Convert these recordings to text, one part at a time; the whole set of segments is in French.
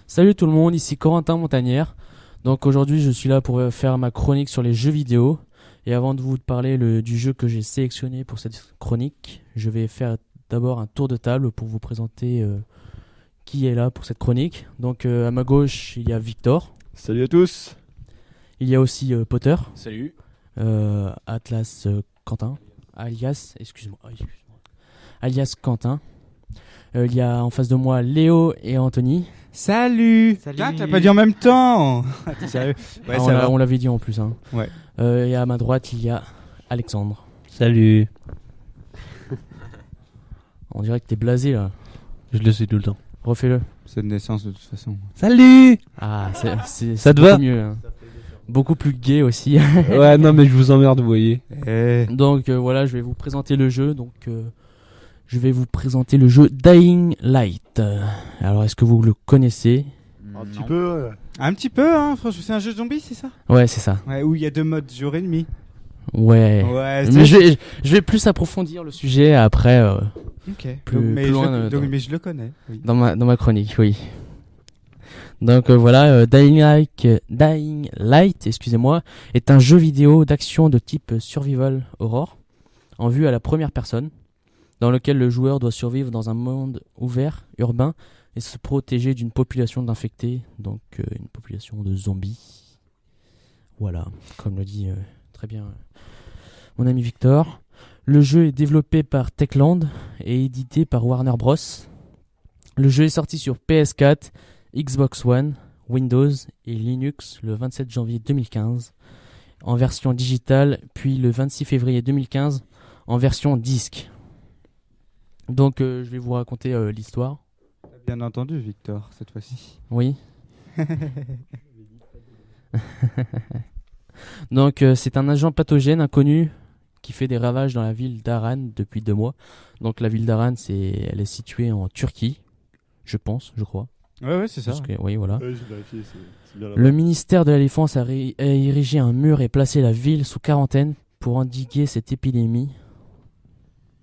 Salut tout le monde, ici Corentin Montagnère. Donc aujourd'hui je suis là pour faire ma chronique sur les jeux vidéo. Et avant de vous parler du jeu que j'ai sélectionné pour cette chronique, je vais faire d'abord un tour de table pour vous présenter qui est là pour cette chronique. Donc à ma gauche il y a Victor. Salut à tous. Il y a aussi Potter. Salut. Atlas Quentin. Alias Quentin. Il y a en face de moi Léo et Anthony. Salut. Ah, t'as pas dit en même temps. T'es sérieux? Ouais, On l'avait dit en plus. Hein. Ouais. Et à ma droite, il y a Alexandre. Salut. On dirait que t'es blasé là. Je le sais tout le temps. Refais-le. C'est de naissance de toute façon. Salut. Ah, c'est Ça te beaucoup va mieux. Hein. Beaucoup plus gay aussi. Ouais, non, mais je vous emmerde, vous voyez. Donc voilà, je vais vous présenter le jeu. Je vais vous présenter le jeu Dying Light. Alors, est-ce que vous le connaissez? Un petit peu. Un petit peu, hein. Franchement, c'est un jeu de zombies, c'est ça? Ouais, c'est ça. Ouais, où il y a 2 modes jour et nuit. Ouais. Ouais. Mais je vais plus approfondir le sujet après. Ok. Plus mais loin, mais je le connais. Oui. Dans ma chronique, oui. Donc voilà, Dying Light, excusez-moi, est un jeu vidéo d'action de type survival horror, en vue à la première personne, dans lequel le joueur doit survivre dans un monde ouvert, urbain, et se protéger d'une population d'infectés, donc une population de zombies. Voilà, comme le dit très bien mon ami Victor. Le jeu est développé par Techland et édité par Warner Bros. Le jeu est sorti sur PS4, Xbox One, Windows et Linux le 27 janvier 2015 en version digitale, puis le 26 février 2015 en version disque. Donc je vais vous raconter l'histoire. Bien entendu, Victor, cette fois-ci. Oui. Donc c'est un agent pathogène inconnu qui fait des ravages dans la ville d'Aran depuis 2 mois. Donc la ville d'Aran, elle est située en Turquie, je crois. Ouais, c'est ça. Parce que, oui, voilà. Ouais, j'ai vérifié, c'est bien là-bas. Le ministère de la Défense a érigé un mur et placé la ville sous quarantaine pour endiguer cette épidémie.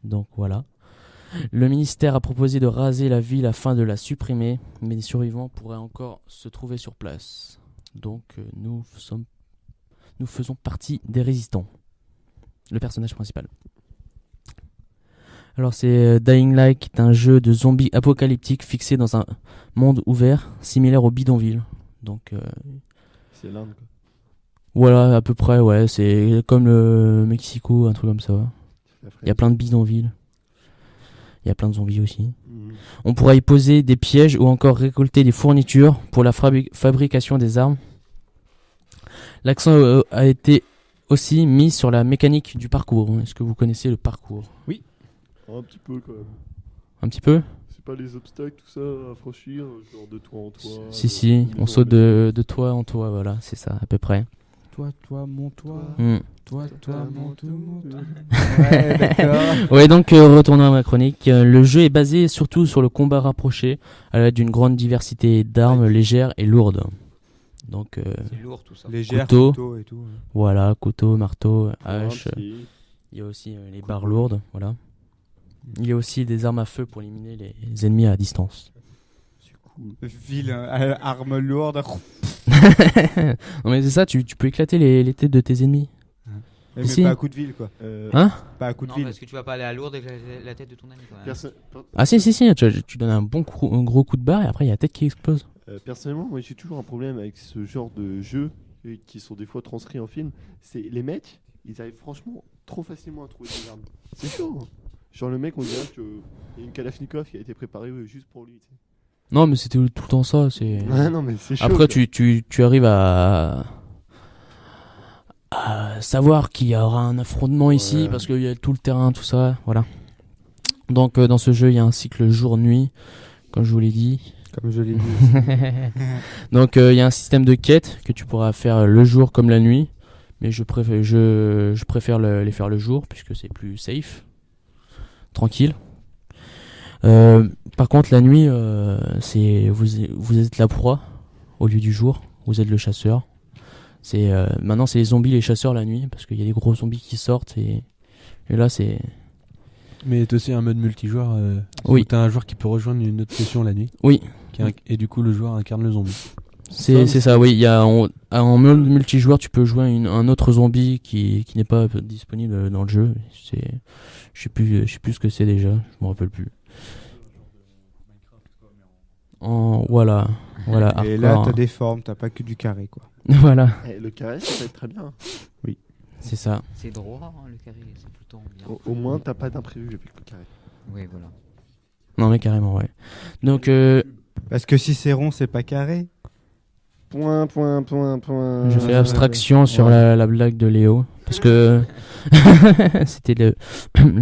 Donc voilà. Le ministère a proposé de raser la ville afin de la supprimer, mais les survivants pourraient encore se trouver sur place. Donc nous faisons partie des résistants. Le personnage principal. Alors c'est Dying Light, qui est un jeu de zombies apocalyptique fixé dans un monde ouvert, similaire au bidonville. Donc C'est l'Inde, quoi. voilà, à peu près, ouais, c'est comme le Mexico, un truc comme ça. Il y a plein de bidonvilles. Il y a plein de zombies aussi. On pourra y poser des pièges ou encore récolter des fournitures pour la fabrication des armes. L'accent a été aussi mis sur la mécanique du parcours. Est-ce que vous connaissez le parcours? Un petit peu, quand même. Un petit peu? C'est pas les obstacles, tout ça, à franchir, genre de toit en toit. Si, on saute de toit en toit, voilà, c'est ça, à peu près. Toi, mon toit. Toi, mon toit. Ouais, d'accord. Ouais, donc retournons à ma chronique. Le jeu est basé surtout sur le combat rapproché, à l'aide d'une grande diversité d'armes légères et lourdes. Donc, C'est lourd tout ça. Légère, couteau et tout. voilà, couteau, marteau, Ouais, hache. petit. Il y a aussi les barres lourdes, voilà. Il y a aussi des armes à feu pour éliminer les ennemis à distance. Ville, arme lourde. Non mais c'est ça, tu peux éclater les têtes de tes ennemis. Mais Si. pas à coup de ville, quoi. Hein? Pas à coup de Non, ville. parce que tu vas pas aller à Lourdes avec la tête de ton ami. Ah si, tu donnes un gros coup de barre et après il y a la tête qui explose. Personnellement, moi j'ai toujours un problème avec ce genre de jeux qui sont des fois transcrits en film. C'est les mecs, ils arrivent franchement trop facilement à trouver des armes. C'est chaud. Hein. Genre le mec, on dirait qu'il y a une Kalachnikov qui a été préparée juste pour lui. Tu sais. Non mais c'était tout le temps ça. Ouais, non, mais c'est chaud. Après quoi. tu arrives à savoir qu'il y aura un affrontement ici parce qu'il y a tout le terrain, tout ça, voilà. Donc dans ce jeu il y a un cycle jour-nuit, comme je vous l'ai dit. Comme je l'ai dit. Donc il y a un système de quêtes que tu pourras faire le jour comme la nuit, mais je préfère les faire le jour puisque c'est plus safe, tranquille. Par contre la nuit vous êtes la proie au lieu du jour, vous êtes le chasseur. Maintenant c'est les zombies les chasseurs la nuit parce qu'il y a des gros zombies qui sortent et là c'est Mais t'as aussi un mode multijoueur. Oui. Où t'as un joueur qui peut rejoindre une autre session la nuit. Oui. Et du coup, le joueur incarne le zombie. C'est ça, oui. Il y a en mode multijoueur, tu peux jouer un autre zombie qui n'est pas disponible dans le jeu. Je sais plus ce que c'est déjà. Je me rappelle plus. Voilà. Et là, hardcore. t'as des formes, t'as pas que du carré, quoi. Voilà, Le carré, ça va être très bien. c'est ça. C'est droit, hein, le carré, c'est tout le temps bien. Au moins, t'as pas d'imprévu avec le carré. Oui, voilà. Non mais carrément, ouais. Donc Parce que si c'est rond, c'est pas carré. Point. je fais abstraction sur la blague de Léo parce que c'était le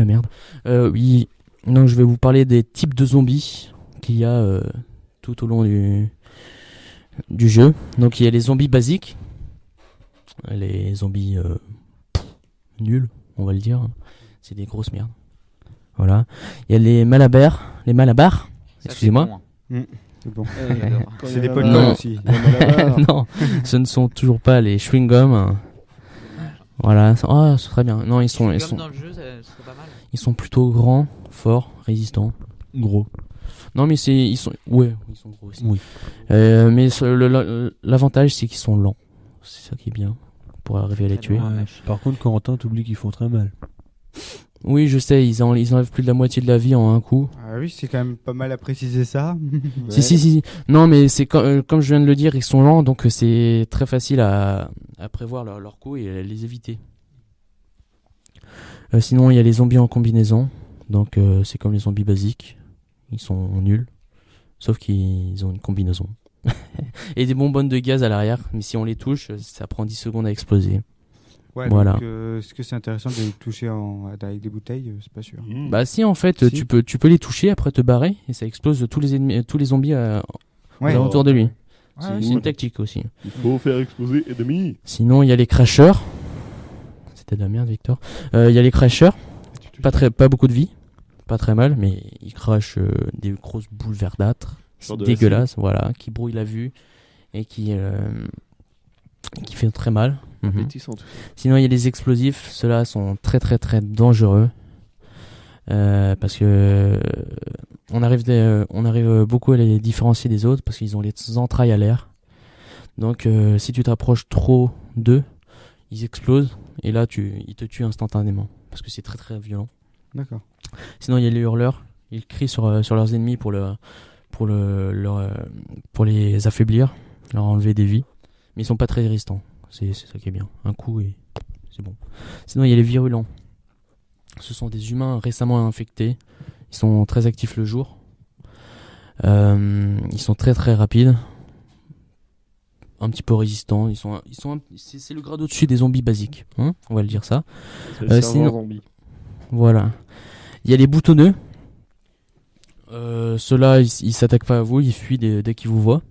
merde. Oui, donc je vais vous parler des types de zombies qu'il y a tout au long du jeu. Donc il y a les zombies basiques, les zombies nuls, on va le dire. C'est des grosses merdes. Voilà. Il y a les malabars. Ça, Excusez-moi. c'est bon, C'est bon. hein. C'est des Non. Pokémon aussi. Non, ce ne sont toujours pas les chewing-gums. Voilà. Oh, c'est très bien. Non, ils sont Comme dans le jeu, ça serait pas mal. ils sont plutôt grands, forts, résistants. Gros. Non, mais ils sont gros aussi. Oui. Mais l'avantage, c'est qu'ils sont lents. C'est ça qui est bien pour arriver à les tuer. Par contre, Corentin, t'oublies qu'ils font très mal. Oui, je sais, ils enlèvent plus de la moitié de la vie en un coup. Ah oui, c'est quand même pas mal à préciser ça. Si. Non, mais c'est comme je viens de le dire, ils sont lents, donc c'est très facile à prévoir leur coup et à les éviter. Sinon, il y a les zombies en combinaison. Donc, c'est comme les zombies basiques. Ils sont nuls. Sauf qu'ils ont une combinaison. Et des bonbonnes de gaz à l'arrière. Mais si on les touche, ça prend 10 secondes à exploser. Ouais, Voilà. donc est-ce que c'est intéressant de les toucher avec des bouteilles? C'est pas sûr. Bah si, en fait, Si. tu peux les toucher, après te barrer. Et ça explose tous les zombies Ouais. autour de lui. Ouais, C'est une tactique aussi. Il faut faire exploser ennemis. Sinon, il y a les crashers. C'était de la merde, Victor. Il y a les crashers. Pas beaucoup de vie. Pas très mal, mais ils crachent des grosses boules verdâtres. Genre C'est de dégueulasse, voilà. Qui brouillent la vue. Et qui fait très mal. Mhm. Appétissant, tout ça. Sinon, il y a les explosifs. Ceux-là sont très très très dangereux. Parce que on arrive beaucoup à les différencier des autres parce qu'ils ont les entrailles à l'air. Donc si tu t'approches trop d'eux, ils explosent et là ils te tuent instantanément parce que c'est très très violent. D'accord. Sinon il y a les hurleurs, ils crient sur leurs ennemis pour les affaiblir, leur enlever des vies, mais ils sont pas très résistants. C'est ça qui est bien. Un coup et c'est bon. Sinon il y a les virulents. Ce sont des humains récemment infectés. Ils sont très actifs le jour. Ils sont très très rapides. Un petit peu résistants. C'est le grade au-dessus des zombies basiques. Hein, on va le dire ça. C'est le serveur sinon- zombie. Voilà. Il y a les boutonneux. Ceux-là, ils s'attaquent pas à vous. Ils fuient dès qu'ils vous voient.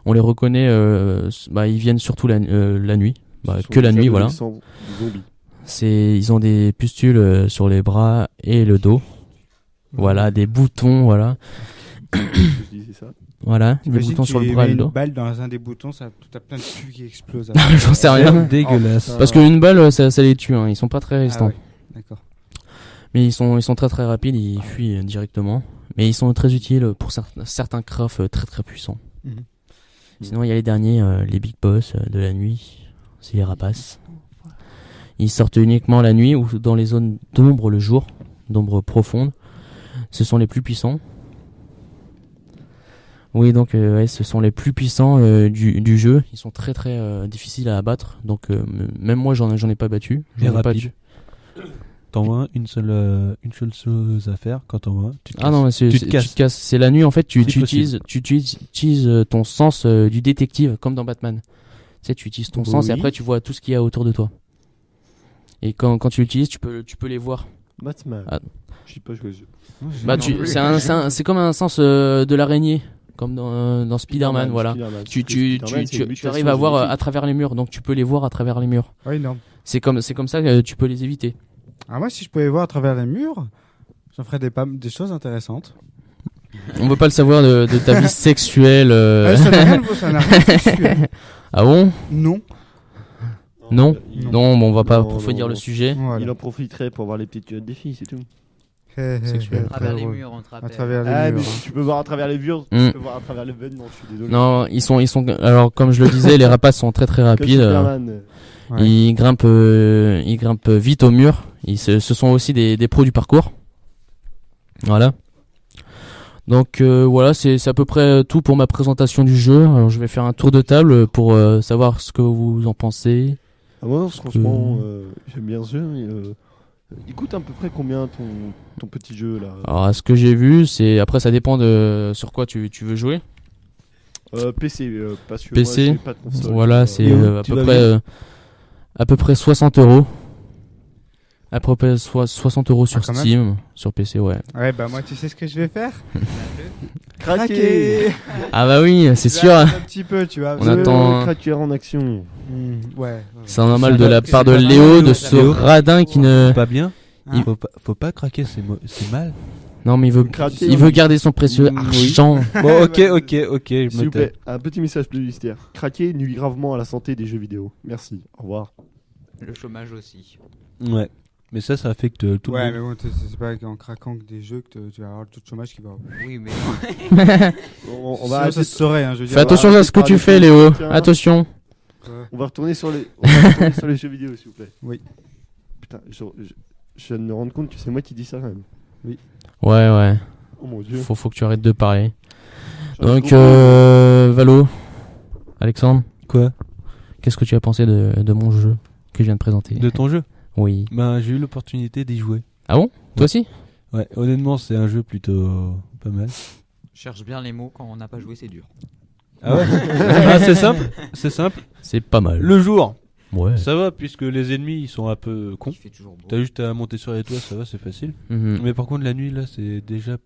On les reconnaît. Ils viennent surtout la nuit. Ce sont Que la des nuit, voilà. adolescents zombies. Ils ont des pustules sur les bras et le dos. Voilà, des boutons, voilà. Je disais ça. Voilà, des T'imagines boutons que sur le tu bras et mets le une dos. balle dans un des boutons, t'as plein de pus qui explosent. J'en sais rien. Dégueulasse. Parce qu'une balle, ça les tue, hein. Ils sont pas très résistants. D'accord. Mais ils sont très très rapides, ils fuient directement. Mais ils sont très utiles pour certains crafts très très puissants. Mhm. Sinon, il y a les derniers, les big boss de la nuit. C'est les rapaces. Ils sortent uniquement la nuit ou dans les zones d'ombre le jour, d'ombre profonde. Ce sont les plus puissants. Oui, donc ce sont les plus puissants du jeu. Ils sont très très difficiles à abattre. Donc même moi, j'en ai pas battu. Et J'en ai pas rapide. tué. T'en vois une seule chose à faire quand t'en vois un, tu te Ah non, mais casses. Tu te casses. casses. C'est la nuit en fait. Tu C'est utilises ton sens du détective comme dans Batman. Tu sais, tu utilises ton sens et Oui. après tu vois tout ce qu'il y a autour de toi. Et quand tu l'utilises, tu peux les voir. Batman. Ah. Je sais pas jouer à ce jeu. Bah c'est comme un sens de l'araignée, comme dans Spider-Man, voilà. Spider-Man. Tu Spider-Man, c'est une mutation arrives à voir génétique. à travers les murs, donc tu peux les voir à travers les murs. Oui, non. C'est comme ça que tu peux les éviter. Ah, moi, si je pouvais voir à travers les murs, j'en ferais des choses intéressantes. On veut pas le savoir de ta vie sexuelle. Ça n'a rien de ça n'a rien de sexuel. Ah bon? Non. Non. Il- Non, bon, on va pas Non, approfondir non, le non. sujet. Voilà. Il en profiterait pour voir les petites culottes des filles, c'est tout. Sexuel. À travers les murs, on te À rappelle. travers les Ah, murs. mais tu peux voir à travers les murs, Mm. tu peux voir à travers l'événement, je suis désolé. Non, ils sont, alors comme je le disais, les rapaces sont très très Comme rapides. Superman. Ouais. Ils grimpent vite au mur. Ce sont aussi des pros du parcours. Voilà. Donc voilà, c'est à peu près tout pour ma présentation du jeu. Alors je vais faire un tour de table pour savoir ce que vous en pensez. Ah, moi, franchement, j'aime bien ce jeu. Mais, il coûte à peu près combien ton petit jeu là? Alors à ce que j'ai vu, c'est après ça dépend de sur quoi tu veux jouer. PC, parce que PC, moi, j'ai pas de console. Voilà, c'est Et où à tu peu vas près à peu près 60 €. À peu près 60 € sur quand même. Steam, sur PC, ouais. Ouais, bah moi, tu sais ce que je vais faire? Craquer. Ah bah oui, c'est Je vais sûr. attendre un petit peu, tu vois. On attend- Craquer en action. Ouais. C'est normal de la C'est part de pas mal, Léo, de Léo. ce Léo. radin qui ne. Pas bien. Hein Faut pas craquer, c'est mal. Non, mais Craquer, il veut garder son précieux Oui. argent. Bon, ok, je S'il me vous plaît, tais. un petit message publicitaire. Craquer nuit gravement à la santé des jeux vidéo. Merci. Au revoir. Le chômage aussi. Ouais. Mais ça affecte tout Ouais, le mais monde. bon, c'est pas qu'en craquant que des jeux que tu vas avoir le taux de chômage qui va. Oui, mais On Sinon, va arrêter ça se saurait, hein, je veux dire. Fais attention à ce que tu fais, Léo. Attention. On va retourner sur les jeux vidéo, s'il vous plaît. Oui. Putain, je viens de me rendre compte que c'est moi qui dis ça quand même. Ouais. Oh mon dieu. Faut que tu arrêtes de parler. J'en ai Donc, beaucoup. Valo, Alexandre, Quoi? qu'est-ce que tu as pensé de mon jeu que je viens de présenter? De ton jeu? Oui. Ben, j'ai eu l'opportunité d'y jouer. Ah bon? Toi aussi? Ouais, honnêtement, c'est un jeu plutôt pas mal. cherche bien les mots quand on n'a pas joué, c'est dur. Ah ouais? Ah, c'est simple. C'est pas mal. Le jour, Ouais. ça va, puisque les ennemis, ils sont un peu cons. Il fait toujours beau. T'as juste à monter sur les toits, ça va, c'est facile. Mhm. Mais par contre, la nuit, là, c'est déjà...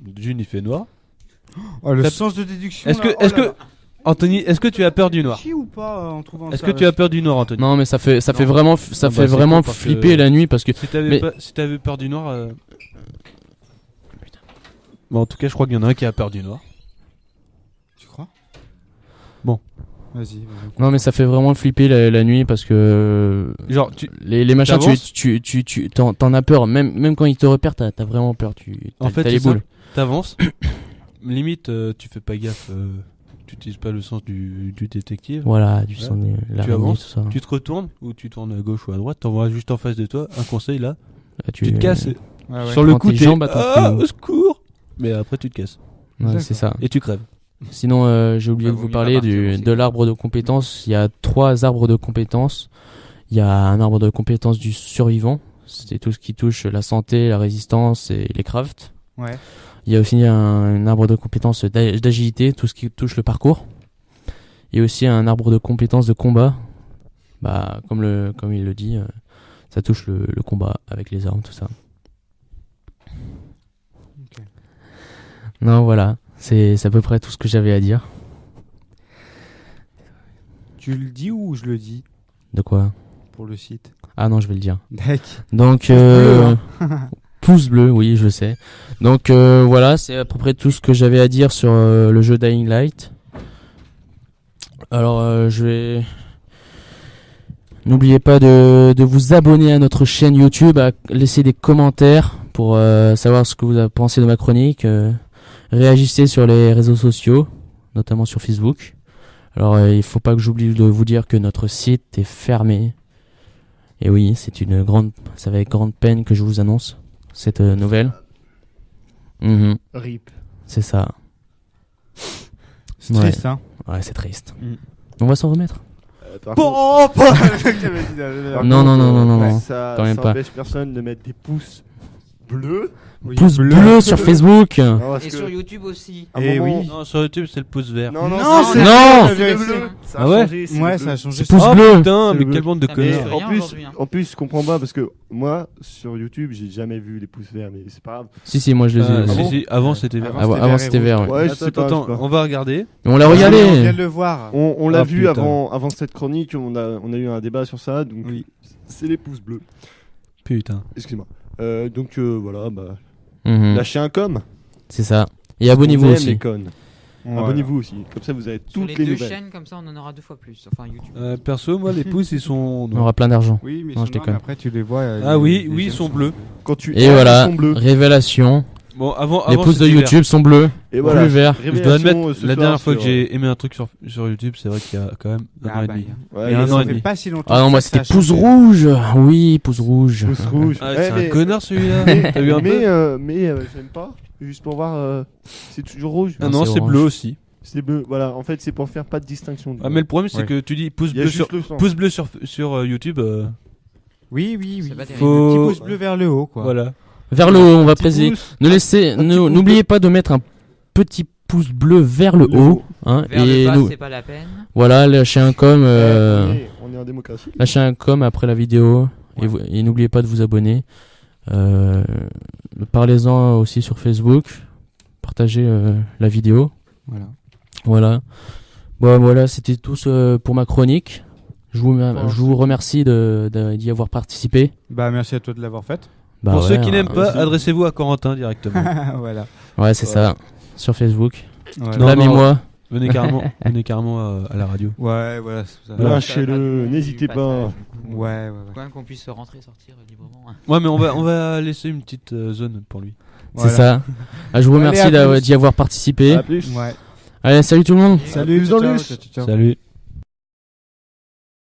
D'une, il fait noir. Oh, le T'as- sens de déduction. Est-ce que, là, oh est-ce là que... là. Anthony, est-ce que tu as peur du noir? Chier ou pas en trouvant Est-ce ça, que tu là, as peur du noir, Anthony? Non, mais ça fait Non. vraiment, Ah bah, c'est vraiment cool parce que- flipper la nuit parce que. Mais- Si t'avais peur du noir... Bon, en tout cas, je crois qu'il y en a un qui a peur du noir. Tu crois? Bon. Vas-y. Non, mais ça fait vraiment flipper la nuit parce que. Genre, Les machins, t'avances t'en as peur. Même quand ils te repèrent, t'as vraiment peur. En fait, t'as les c'est boules. t'avances. Limite, tu fais pas gaffe. Tu utilises pas le sens du détective. Voilà, du Ouais. sang, l'araignée, avances, tout ça. Tu te retournes ou tu tournes à gauche ou à droite. T'en vois juste en face de toi. Un conseil là. Là, Tu te casses. Ouais, ouais. Sur le prends coup, tes t'es jambes à ton cou. au secours. Mais après, tu te casses. Ouais, c'est ça. Et tu crèves. Sinon, j'ai oublié Ouais, de vaut vous mieux parler pas partir aussi. de l'arbre de compétences. Il y a 3 arbres de compétences. Il y a un arbre de compétences du survivant. C'est tout ce qui touche la santé, la résistance et les crafts. Ouais. Il y a aussi un arbre de compétences d'agilité, tout ce qui touche le parcours. Et aussi un arbre de compétences de combat. Bah, comme il le dit, ça touche le combat avec les armes, tout ça. Ok. Non, voilà. C'est à peu près tout ce que j'avais à dire. Tu le dis ou je le dis De quoi? pour le site? Ah non, je vais le dire. Mec. Donc, bleu, pouce bleu, oui, je sais. Donc voilà, c'est à peu près tout ce que j'avais à dire sur le jeu Dying Light. Alors, je vais. N'oubliez pas de vous abonner à notre chaîne YouTube, à laisser des commentaires pour savoir ce que vous avez pensé de ma chronique. Réagissez sur les réseaux sociaux, notamment sur Facebook. Alors, il faut pas que j'oublie de vous dire que notre site est fermé. Et oui, c'est avec grande peine que je vous annonce cette nouvelle. Mhm, RIP. c'est ça. C'est Ouais. triste, hein. Ouais, c'est triste. Mm. On va s'en remettre. Par contre, par Non, contre, non, non, non, non, non. Ça quand même pas. empêche personne de mettre des pouces bleus. Oui. Pouce bleu sur Facebook. Non, parce Et que sur YouTube aussi. à un Eh moment- oui. Non, sur YouTube, c'est le pouce vert. Non, non, Non, c'est Non, c'est c'est le le bleu. Ça a Ah ouais changé, c'est Ouais, le ça bleu. a changé. C'est pouce Oh bleu. putain, C'est mais le quelle bleu. bande de Ah, mais connards. rien aujourd'hui, hein. En plus, je comprends pas parce que moi, sur YouTube, j'ai jamais vu les pouces verts, mais c'est pas grave. Si, moi je les ai. Ah, vus. si, bon si, avant c'était vert. Avant, c'était vert. Ouais. Ouais, je Attends, sais pas. attends, je sais pas. on va regarder. On l'a On vient regardé. de le voir. On l'a Ah, vu putain. avant cette chronique, on a eu un débat sur ça, donc Oui. c'est les pouces bleus. Putain. Excuse-moi. Donc voilà, bah, Mhm, lâchez un com. c'est ça. Et abonnez-vous On aime aussi. les connes. Voilà. Abonnez-vous aussi. Comme ça, vous avez Sur toutes les les deux nouvelles. chaînes, comme ça, on en aura 2 fois plus. Enfin, YouTube. Perso, moi, les pouces, ils sont. On aura plein d'argent. Oui, mais Non, ils je sont noirs, déconne. mais après tu les vois. Ah oui, ils sont bleus. Quand tu Et aimes, voilà, ils sont bleus. révélation. Bon, avant. Les pouces de c'était vert. YouTube sont bleus. Et voilà. Plus vert. Je dois Révélation, admettre, ce la soir dernière fois que sur- j'ai aimé un truc sur YouTube, c'est vrai qu'il y a quand même un Ah, an et bah, demi. Ouais, Il y a un les an Ça et fait demi. pas si longtemps. Ah non, que moi ça a c'était pouce changé. rouge. Oui, pouce rouge. Pouce rouge. Ah, Ouais, c'est un mais- connard celui-là. T'as vu un peu mais j'aime pas. Juste pour voir, c'est toujours rouge. Ah non, c'est c'est orange. bleu aussi. C'est bleu. Voilà, en fait, c'est pour faire pas de distinction. Ah, mais le problème, c'est Ouais. que tu dis pouce Il y a bleu juste sur. le sang. Pouce bleu sur YouTube, Oui, oui, oui. C'est pas terrible. faut. Le petit pouce bleu vers le haut, quoi. Voilà. Vers le haut, on va Petit préciser. pouce. N'oubliez pas de mettre un petit pouce bleu vers le haut. Hein, Vers et le bas, nous, c'est pas la peine. voilà, lâchez un com. On est en démocratie. Lâchez un com après la vidéo. Ouais. Et n'oubliez pas de vous abonner. Parlez-en aussi sur Facebook. Partagez la vidéo. Voilà. Voilà. Bon, voilà, c'était tout pour ma chronique. Je vous remercie d'y avoir participé. Bah, merci à toi de l'avoir faite. Bah Pour ouais, ceux qui n'aiment hein. pas, aussi. adressez-vous à Corentin directement. Voilà. Ouais, c'est ça. Sur Facebook. Voilà. Non, Blâmez-moi. venez carrément à la radio. Ouais, voilà. c'est ça. Voilà. Lâchez-le, n'hésitez pas. Ouais. Quand même qu'on puisse rentrer et sortir librement. hein. Ouais, mais on va laisser une petite zone pour lui. C'est ça. Ah, je vous Allez, remercie à plus. d'y avoir participé. À plus. Ouais. Allez, salut tout le monde. Salut, plus ciao, dans ciao, l'us. ciao, ciao. Salut.